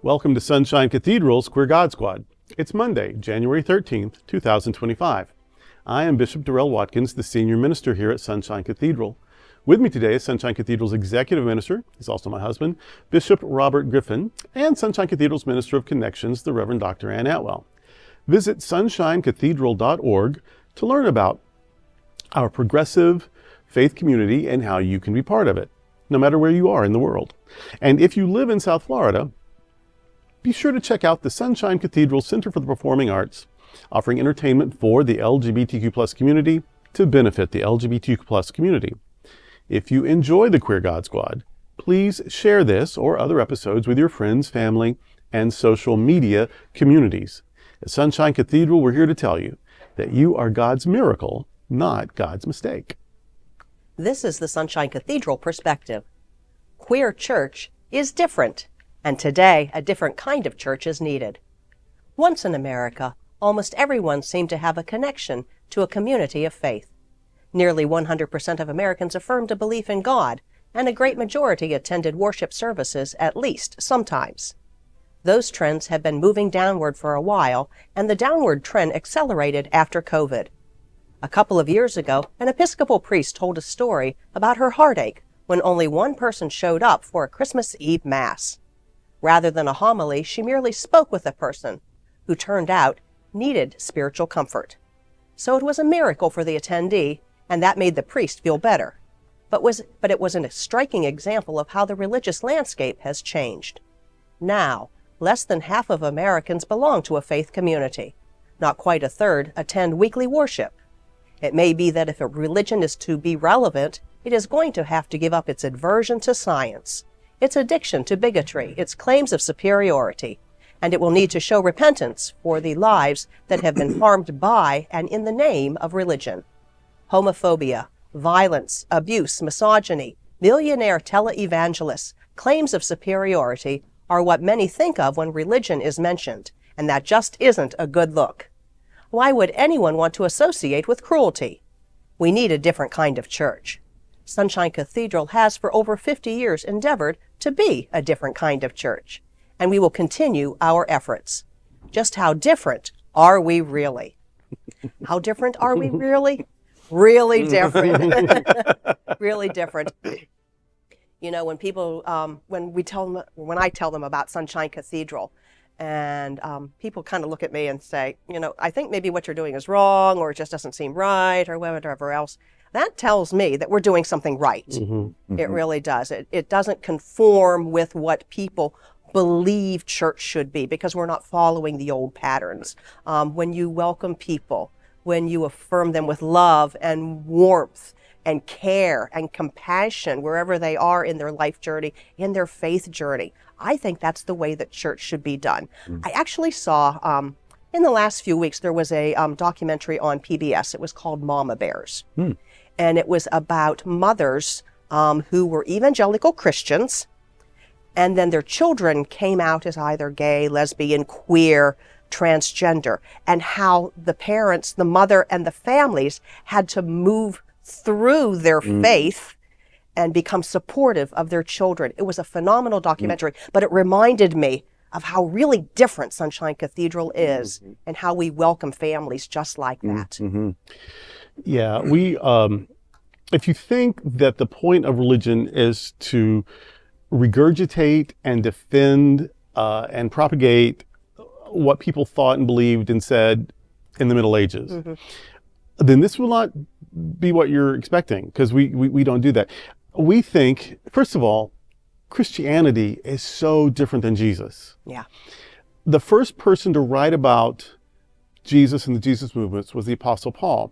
Welcome to Sunshine Cathedral's Queer God Squad. It's Monday, January 13th, 2025. I am Bishop Darrell Watkins, the senior minister here at Sunshine Cathedral. With me today is Sunshine Cathedral's executive minister, he's also my husband, Bishop Robert Griffin, and Sunshine Cathedral's Minister of Connections, the Reverend Dr. Ann Atwell. Visit sunshinecathedral.org to learn about our progressive faith community and how you can be part of it, no matter where you are in the world. And if you live in South Florida, be sure to check out the Sunshine Cathedral Center for the Performing Arts, offering entertainment for the LGBTQ+ community to benefit the LGBTQ+ community. If you enjoy the Queer God Squad, please share this or other episodes with your friends, family, and social media communities. At Sunshine Cathedral, we're here to tell you that you are God's miracle, not God's mistake. This is the Sunshine Cathedral perspective. Queer church is different, and today a different kind of church is needed. Once in America, almost everyone seemed to have a connection to a community of faith. Nearly 100% of Americans affirmed a belief in God, and a great majority attended worship services at least sometimes. Those trends have been moving downward for a while, and the downward trend accelerated after COVID. A couple of years ago, an Episcopal priest told a story about her heartache when only one person showed up for a Christmas Eve Mass. Rather than a homily, she merely spoke with a person who turned out needed spiritual comfort. So it was a miracle for the attendee, and that made the priest feel better. But it was a striking example of how the religious landscape has changed. Now, less than half of Americans belong to a faith community. Not quite a third attend weekly worship. It may be that if a religion is to be relevant, it is going to have to give up its aversion to science, its addiction to bigotry, its claims of superiority, and it will need to show repentance for the lives that have been harmed by and in the name of religion. Homophobia, violence, abuse, misogyny, millionaire televangelists, claims of superiority are what many think of when religion is mentioned, and that just isn't a good look. Why would anyone want to associate with cruelty? We need a different kind of church. Sunshine Cathedral has for over 50 years endeavored to be a different kind of church, and we will continue our efforts. Just how different are we really? How different are we really? Really different. Really different. You know, when people, when I tell them about Sunshine Cathedral, and people kind of look at me and say, you know, I think maybe what you're doing is wrong, or it just doesn't seem right, or whatever else. That tells me that we're doing something right. Mm-hmm. Mm-hmm. It really does. It doesn't conform with what people believe church should be, because we're not following the old patterns. When you welcome people, when you affirm them with love and warmth and care and compassion wherever they are in their life journey, in their faith journey, I think that's the way that church should be done. I actually saw, in the last few weeks, there was a documentary on PBS. It was called Mama Bears. And it was about mothers who were evangelical Christians, and then their children came out as either gay, lesbian, queer, transgender, and how the parents, the mother and the families had to move through their faith and become supportive of their children. It was a phenomenal documentary, but it reminded me of how really different Sunshine Cathedral is and how we welcome families just like that. Yeah, if you think that the point of religion is to regurgitate and defend and propagate what people thought and believed and said in the Middle Ages, then this will not be what you're expecting, because we don't do that. We think, first of all, Christianity is so different than Jesus. Yeah. The first person to write about Jesus and the Jesus movements was the Apostle Paul.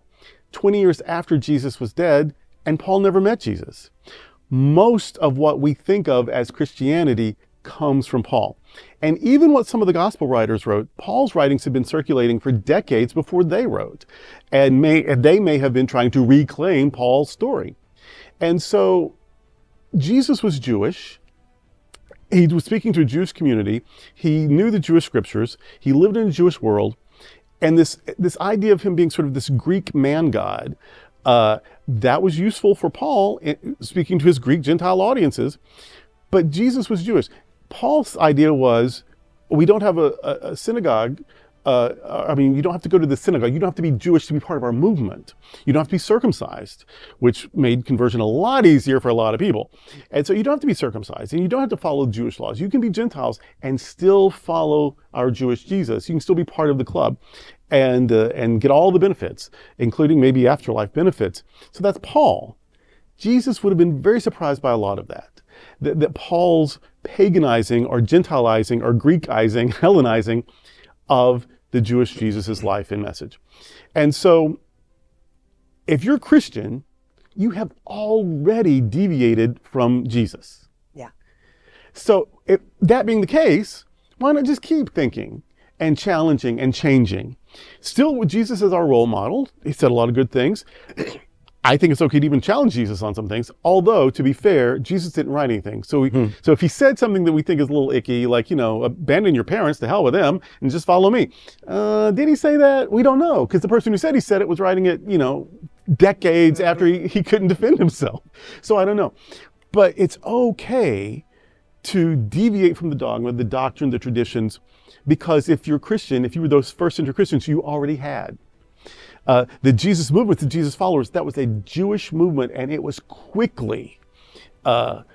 20 years after Jesus was dead, and Paul never met Jesus. Most of what we think of as Christianity comes from Paul. And even what some of the gospel writers wrote, Paul's writings had been circulating for decades before they wrote. And they may have been trying to reclaim Paul's story. And so Jesus was Jewish. He was speaking to a Jewish community. He knew the Jewish scriptures. He lived in a Jewish world. And this idea of him being sort of this Greek man god, that was useful for Paul, speaking to his Greek Gentile audiences. But Jesus was Jewish. Paul's idea was, we don't have a synagogue. You don't have to go to the synagogue. You don't have to be Jewish to be part of our movement. You don't have to be circumcised, which made conversion a lot easier for a lot of people. And so you don't have to be circumcised, and you don't have to follow Jewish laws. You can be Gentiles and still follow our Jewish Jesus. You can still be part of the club and get all the benefits, including maybe afterlife benefits. So that's Paul. Jesus would have been very surprised by a lot of that Paul's paganizing or Gentilizing or Greekizing, Hellenizing of the Jewish Jesus' life and message. And so if you're Christian, you have already deviated from Jesus. Yeah. So if that being the case, why not just keep thinking and challenging and changing? Still with Jesus as our role model, he said a lot of good things. I think it's okay to even challenge Jesus on some things. Although, to be fair, Jesus didn't write anything. So so if he said something that we think is a little icky, like, abandon your parents, to hell with them, and just follow me. Did he say that? We don't know, because the person who said he said it was writing it, decades after he couldn't defend himself. So I don't know. But it's okay to deviate from the dogma, the doctrine, the traditions, because if you're Christian, if you were those first century Christians, you already had. The Jesus movement, the Jesus followers, that was a Jewish movement, and it was quickly,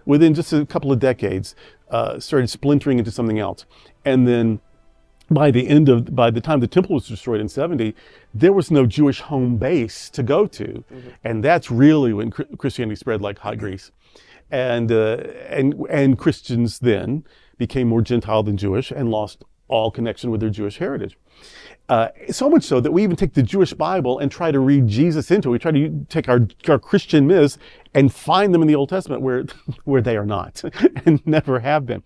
within just a couple of decades, started splintering into something else. And then by the time the temple was destroyed in 70, there was no Jewish home base to go to. And that's really when Christianity spread like hot grease. And Christians then became more Gentile than Jewish and lost all connection with their Jewish heritage. So much so that we even take the Jewish Bible and try to read Jesus into it. We try to take our Christian myths and find them in the Old Testament where they are not and never have been.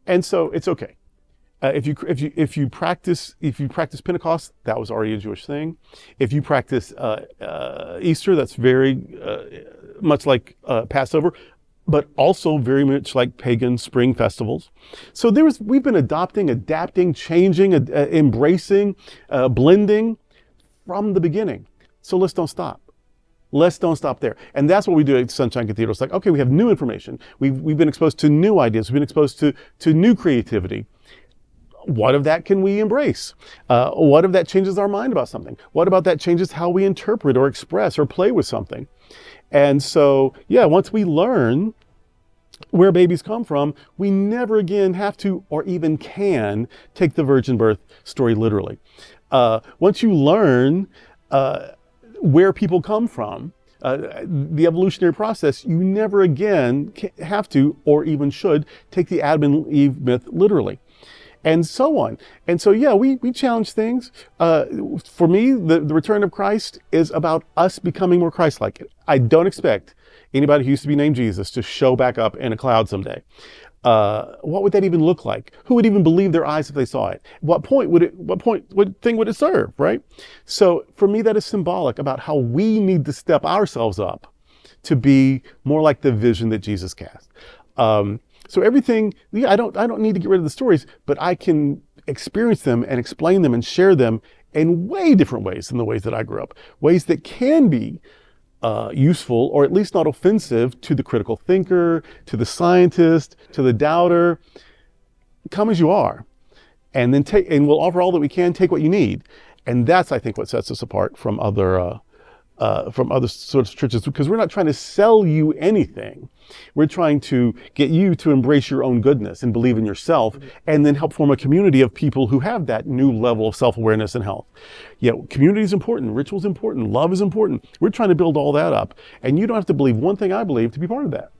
And so it's okay. If you practice Pentecost, that was already a Jewish thing. If you practice Easter, that's very much like Passover, but also very much like pagan spring festivals. So we've been adapting, changing, embracing, blending from the beginning. So let's don't stop. Let's don't stop there. And that's what we do at Sunshine Cathedral. It's like, okay, we have new information. We've been exposed to new ideas. We've been exposed to new creativity. What of that can we embrace? What if that changes our mind about something? What about that changes how we interpret or express or play with something? And so, once we learn where babies come from, we never again have to or even can take the virgin birth story literally. Once you learn where people come from, the evolutionary process, you never again have to or even should take the Adam and Eve myth literally. And so on. And so, we challenge things. For me, the return of Christ is about us becoming more Christ-like. I don't expect anybody who used to be named Jesus to show back up in a cloud someday. What would that even look like? Who would even believe their eyes if they saw it? What thing would it serve, right? So for me, that is symbolic about how we need to step ourselves up to be more like the vision that Jesus cast. So everything, I don't need to get rid of the stories, but I can experience them and explain them and share them in way different ways than the ways that I grew up. Ways that can be useful, or at least not offensive to the critical thinker, to the scientist, to the doubter. Come as you are, and then we'll offer all that we can. Take what you need, and that's, I think, what sets us apart from other sorts of churches, because we're not trying to sell you anything. We're trying to get you to embrace your own goodness and believe in yourself, and then help form a community of people who have that new level of self-awareness and health. Community is important, ritual is important, love is important. We're trying to build all that up, and you don't have to believe one thing I believe to be part of that.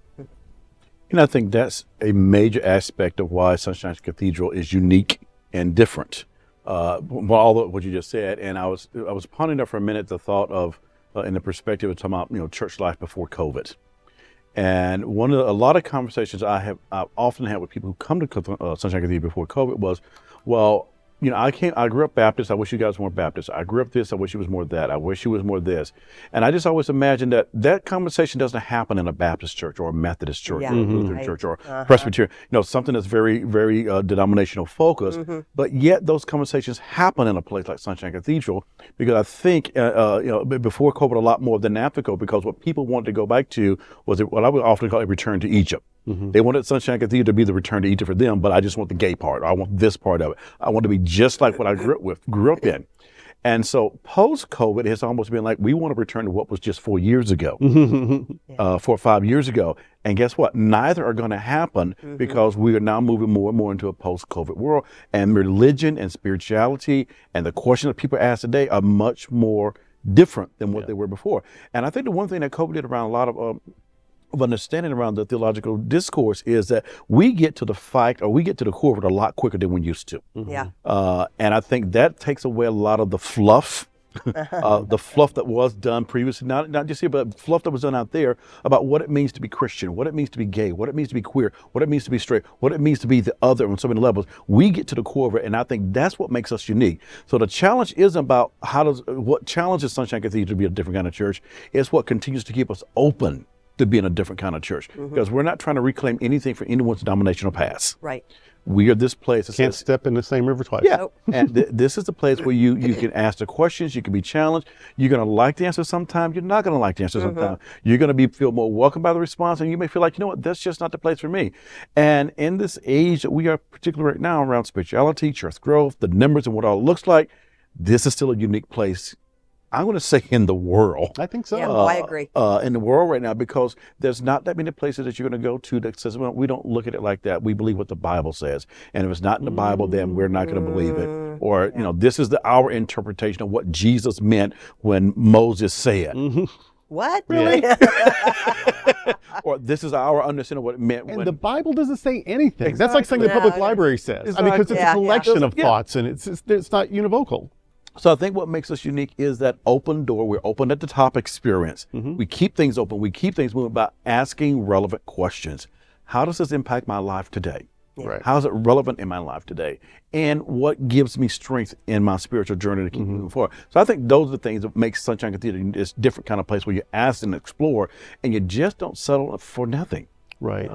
And I think that's a major aspect of why Sunshine Cathedral is unique and different. All of what you just said, and I was pondering up for a minute the thought of, in the perspective of talking about church life before COVID. And a lot of conversations I've often had with people who come to Sunshine Cathedral before COVID was, well, I grew up Baptist. I wish you guys were more Baptist. I grew up this. I wish you was more that. I wish you was more this. And I just always imagine that conversation doesn't happen in a Baptist church or a Methodist church or a Lutheran church or Presbyterian. Something that's very, very denominational focused. But yet those conversations happen in a place like Sunshine Cathedral, because I think before COVID a lot more than after COVID, because what people wanted to go back to was what I would often call a return to Egypt. They wanted Sunshine Cathedral to be the return to Egypt for them, but I just want the gay part. I want this part of it. I want to be just like what I grew up in. And so post-COVID, it's almost been like we want to return to what was just 4 years ago, 4 or 5 years ago. And guess what? Neither are going to happen because we are now moving more and more into a post-COVID world. And religion and spirituality and the questions that people ask today are much more different than what they were before. And I think the one thing that COVID did around a lot of understanding around the theological discourse is that we get to the fight, or we get to the core of it a lot quicker than we used to. Yeah. And I think that takes away a lot of the fluff, the fluff that was done previously, not just here, but fluff that was done out there about what it means to be Christian, what it means to be gay, what it means to be queer, what it means to be straight, what it means to be the other on so many levels. We get to the core of it, and I think that's what makes us unique. So the challenge isn't about what challenges Sunshine Cathedral to be a different kind of church. It's what continues to keep us open to being a different kind of church, because we're not trying to reclaim anything from anyone's denominational past. Right. We are this place that Can't says, step in the same river twice. yeah, Nope. and this is the place where you can ask the questions, you can be challenged. You're going to like the answer sometimes, you're not going to like the answer sometimes. You're going to feel more welcome by the response, and you may feel like, you know what, that's just not the place for me. And in this age that we are, particularly right now, around spirituality, church growth, the numbers and what all it looks like, this is still a unique place. I'm going to say in the world. I think so. Yeah, I agree. In the world right now, because there's not that many places that you're going to go to that says, well, we don't look at it like that. We believe what the Bible says. And if it's not in the Bible, then we're not going to believe it. Or, you know, this is our interpretation of what Jesus meant when Moses said. What? Really? Or this is our understanding of what it meant And when the Bible doesn't say anything. Exactly. That's like something the public Yeah. library says. I mean, because it's a collection of thoughts, and it's not univocal. So I think what makes us unique is that open door. We're open at the top experience. We keep things open. We keep things moving by asking relevant questions. How does this impact my life today? Right. How is it relevant in my life today? And what gives me strength in my spiritual journey to keep moving forward? So I think those are the things that make Sunshine Cathedral this different kind of place where you ask and explore, and you just don't settle for nothing. Right.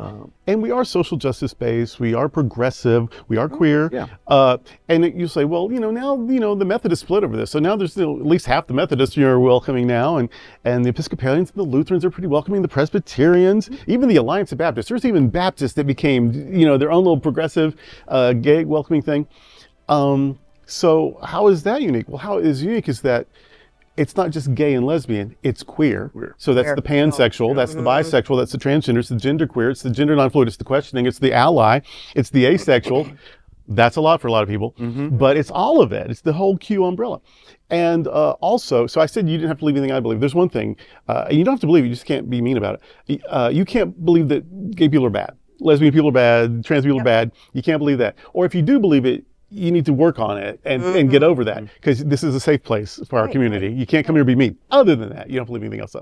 And we are social justice based. We are progressive. We are queer. Yeah. And you say, well, now, the Methodists split over this. So now there's at least half the Methodists are welcoming now. And the Episcopalians and the Lutherans are pretty welcoming. The Presbyterians, even the Alliance of Baptists. There's even Baptists that became, their own little progressive, gay welcoming thing. So how is that unique? Well, how it is unique is that it's not just gay and lesbian, it's queer. So that's the pansexual, that's the bisexual, that's the transgender, it's the genderqueer, it's the gender non-fluid, it's the questioning, it's the ally, it's the asexual. That's a lot for a lot of people, but it's all of it. It's the whole Q umbrella. And also, so I said you didn't have to believe anything I believe. There's one thing, and you don't have to believe it, you just can't be mean about it. You can't believe that gay people are bad, lesbian people are bad, trans people are bad. You can't believe that. Or if you do believe it, you need to work on it and get over that, because this is a safe place for our community. You can't come here and be mean. Other than that, you don't believe anything else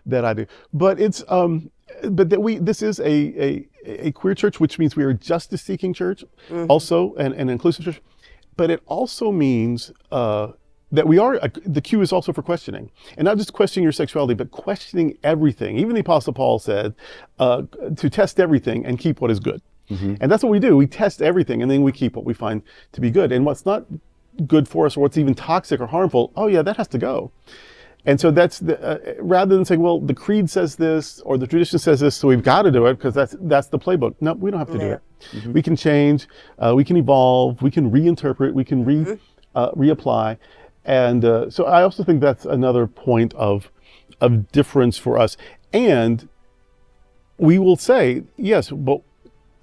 that I do. But it's but that this is a queer church, which means we are a justice-seeking church, also an inclusive church. But it also means that we are the Q is also for questioning, and not just questioning your sexuality, but questioning everything. Even the Apostle Paul said to test everything and keep what is good. And that's what we do. We test everything, and then we keep what we find to be good. And what's not good for us, or what's even toxic or harmful, oh yeah, that has to go. And so that's rather than saying, well, the creed says this or the tradition says this, so we've got to do it because that's the playbook. No, we don't have to do it. We can change, we can evolve, we can reinterpret, we can reapply. And so I also think that's another point of difference for us. And we will say, yes, but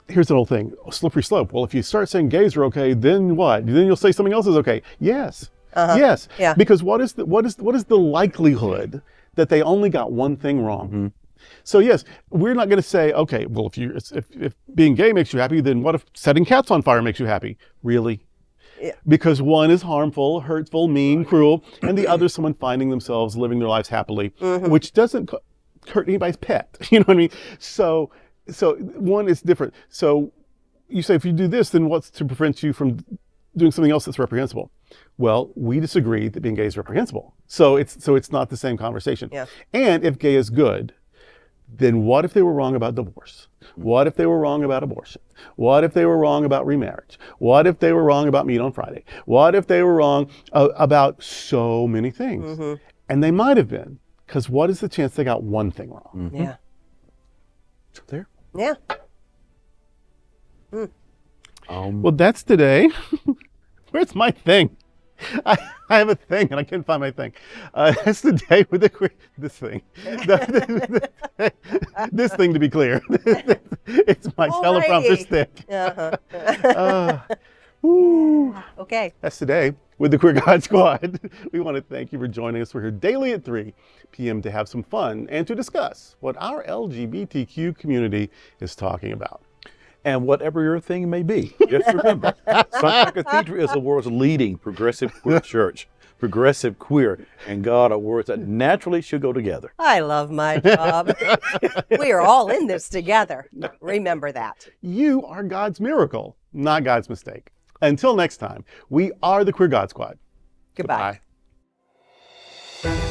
here's the whole thing, a slippery slope. Well, if you start saying gays are okay, then what? Then you'll say something else is okay. Yes. Yes. Yeah. Because what is the likelihood that they only got one thing wrong? So yes, we're not going to say, okay, well, if being gay makes you happy, then what if setting cats on fire makes you happy? Really? Yeah. Because one is harmful, hurtful, mean, cruel, and the other is someone finding themselves living their lives happily, which doesn't hurt anybody's pet. You know what I mean? So one is different. So you say, if you do this, then what's to prevent you from doing something else that's reprehensible? Well, we disagree that being gay is reprehensible. So it's not the same conversation. Yeah. And if gay is good, then what if they were wrong about divorce? What if they were wrong about abortion? What if they were wrong about remarriage? What if they were wrong about meat on Friday? What if they were wrong about so many things? And they might have been, because what is the chance they got one thing wrong? Yeah. There. Yeah. Well, that's today. Where's my thing? I have a thing and I can't find my thing. That's the day with this thing. This thing, to be clear. It's my teleprompter stick. Okay. That's today with the Queer God Squad. We want to thank you for joining us. We're here daily at 3 p.m. to have some fun and to discuss what our LGBTQ community is talking about. And whatever your thing may be, just remember, Sunshine Cathedral is the world's leading progressive queer church. Progressive, queer, and God are words that naturally should go together. I love my job. We are all in this together. Remember that. You are God's miracle, not God's mistake. Until next time, we are the Queer God Squad. Goodbye. Goodbye.